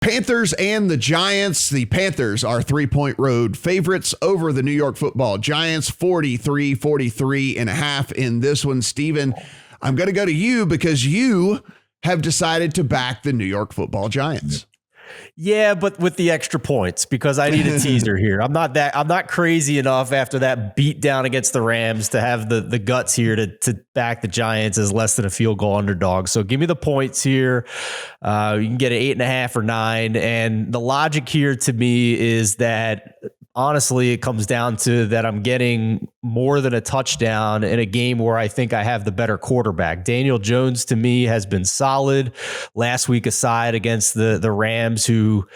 Panthers and the Giants. The Panthers are 3-point road favorites over the New York Football Giants, 43-43.5 in this one. Steven, I'm going to go to you because you have decided to back the New York Football Giants. Yeah, but with the extra points because I need a teaser here. I'm not crazy enough after that beat down against the Rams to have the guts here to back the Giants as less than a field goal underdog. So give me the points here. You can get an 8.5 or 9. And the logic here to me is that honestly, it comes down to that I'm getting more than a touchdown in a game where I think I have the better quarterback. Daniel Jones, to me, has been solid last week aside against the Rams, who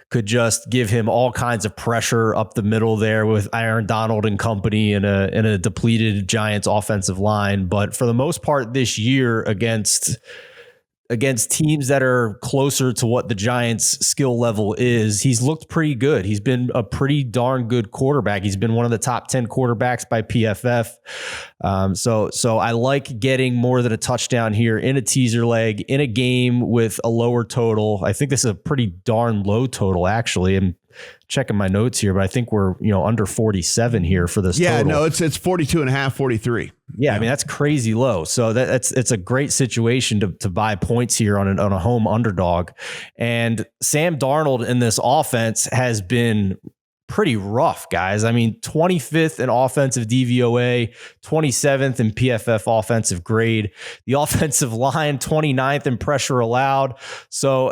could just give him all kinds of pressure up the middle there with Aaron Donald and company in a depleted Giants offensive line. But for the most part this year against teams that are closer to what the Giants' skill level is, he's looked pretty good. He's been a pretty darn good quarterback. He's been one of the top 10 quarterbacks by PFF. So I like getting more than a touchdown here in a teaser leg in a game with a lower total. I think this is a pretty darn low total, actually. I'm checking my notes here, but I think we're under 47 here for this. Yeah, total. No, it's 42.5, 43. Yeah, I mean, that's crazy low. So it's a great situation to buy points here on a home underdog. And Sam Darnold in this offense has been pretty rough, guys. I mean, 25th in offensive DVOA, 27th in PFF offensive grade. The offensive line, 29th in pressure allowed. So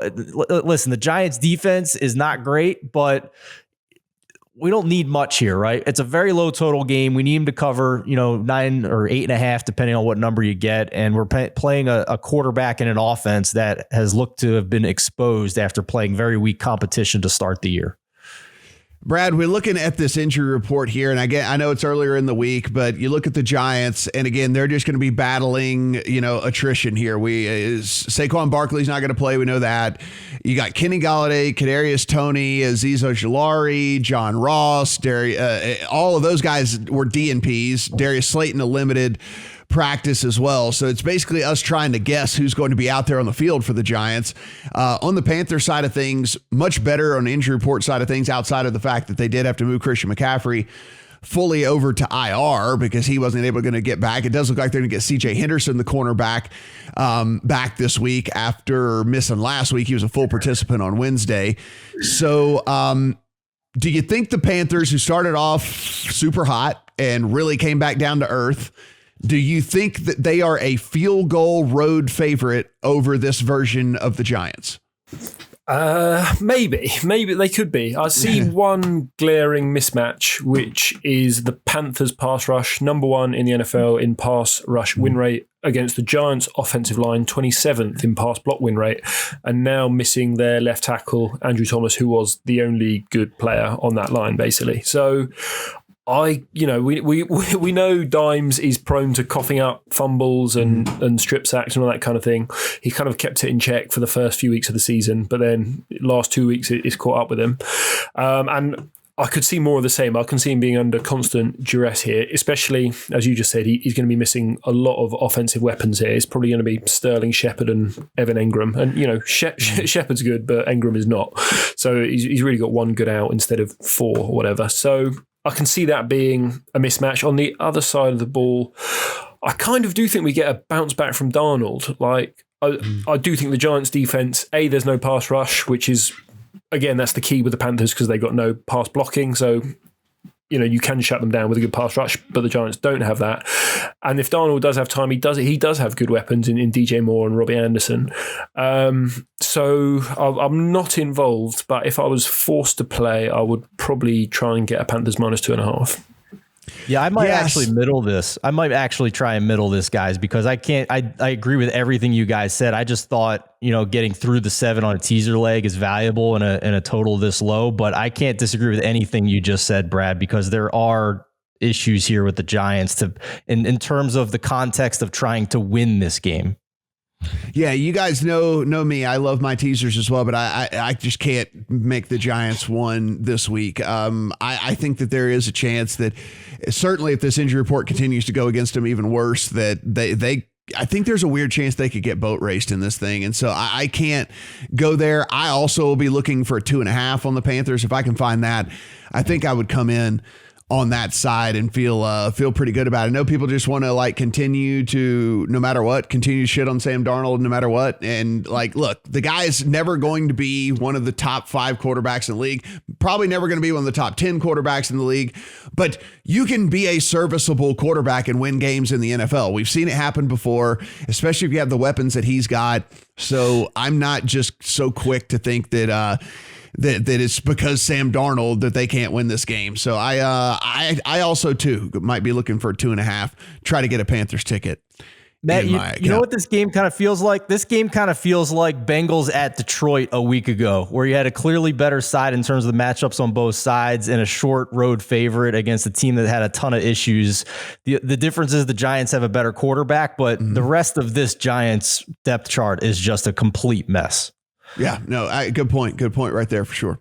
listen, the Giants defense is not great, but we don't need much here, right? It's a very low total game. We need him to cover, 9 or 8.5, depending on what number you get. And we're playing a quarterback in an offense that has looked to have been exposed after playing very weak competition to start the year. Brad, we're looking at this injury report here, and I know it's earlier in the week, but you look at the Giants, and again, they're just going to be battling, attrition here. Saquon Barkley's not going to play. We know that. You got Kenny Golladay, Kadarius Toney, Azeez Ojulari, John Ross, all of those guys were DNPs. Darius Slayton, a limited practice as well. So it's basically us trying to guess who's going to be out there on the field for the Giants. On the Panther side of things, much better on the injury report side of things, outside of the fact that they did have to move Christian McCaffrey fully over to IR because he wasn't able to get back. It does look like they're going to get CJ Henderson, the cornerback, back this week after missing last week. He was a full participant on Wednesday. So do you think the Panthers, who started off super hot and really came back down to earth, do you think that they are a field goal road favorite over this version of the Giants? Maybe they could be. I see one glaring mismatch, which is the Panthers pass rush, number 1 in the NFL in pass rush win rate against the Giants offensive line, 27th in pass block win rate, and now missing their left tackle, Andrew Thomas, who was the only good player on that line, basically. So we know Dimes is prone to coughing up fumbles and strip sacks and all that kind of thing. He kind of kept it in check for the first few weeks of the season, but then last 2 weeks it's caught up with him. And I could see more of the same. I can see him being under constant duress here, especially, as you just said, he's going to be missing a lot of offensive weapons here. It's probably going to be Sterling Shepard and Evan Engram. And, Shepard's good, but Engram is not. So he's really got one good out instead of 4 or whatever. So I can see that being a mismatch. On the other side of the ball, I kind of do think we get a bounce back from Darnold. I do think the Giants defense, there's no pass rush, which is, again, that's the key with the Panthers because they've got no pass blocking. So, you can shut them down with a good pass rush, but the Giants don't have that. And if Darnold does have time, he does have good weapons in DJ Moore and Robbie Anderson. So I'm not involved, but if I was forced to play, I would probably try and get a Panthers -2.5. Yeah, I might actually middle this. I might actually try and middle this, guys, because I agree with everything you guys said. I just thought, getting through the 7 on a teaser leg is valuable in a total this low, but I can't disagree with anything you just said, Brad, because there are issues here with the Giants in terms of the context of trying to win this game. Yeah, you guys know me. I love my teasers as well, but I just can't make the Giants one this week. I think that there is a chance that certainly if this injury report continues to go against them even worse, that they I think there's a weird chance they could get boat raced in this thing. And so I can't go there. I also will be looking for a 2.5 on the Panthers. If I can find that, I think I would come in on that side and feel pretty good about it. I know people just want to like continue to, no matter what, continue to shit on Sam Darnold no matter what. And like, look, the guy is never going to be one of the top 5 quarterbacks in the league, probably never going to be one of the top 10 quarterbacks in the league, but you can be a serviceable quarterback and win games in the NFL. We've seen it happen before, especially if you have the weapons that he's got. So I'm not just so quick to think that, that it's because Sam Darnold that they can't win this game. So I also too might be looking for a 2.5, try to get a Panthers ticket. Matt, you know what this game kind of feels like? This game kind of feels like Bengals at Detroit a week ago, where you had a clearly better side in terms of the matchups on both sides and a short road favorite against a team that had a ton of issues. The difference is the Giants have a better quarterback, but the rest of this Giants depth chart is just a complete mess. Yeah, no, good point. Good point right there for sure.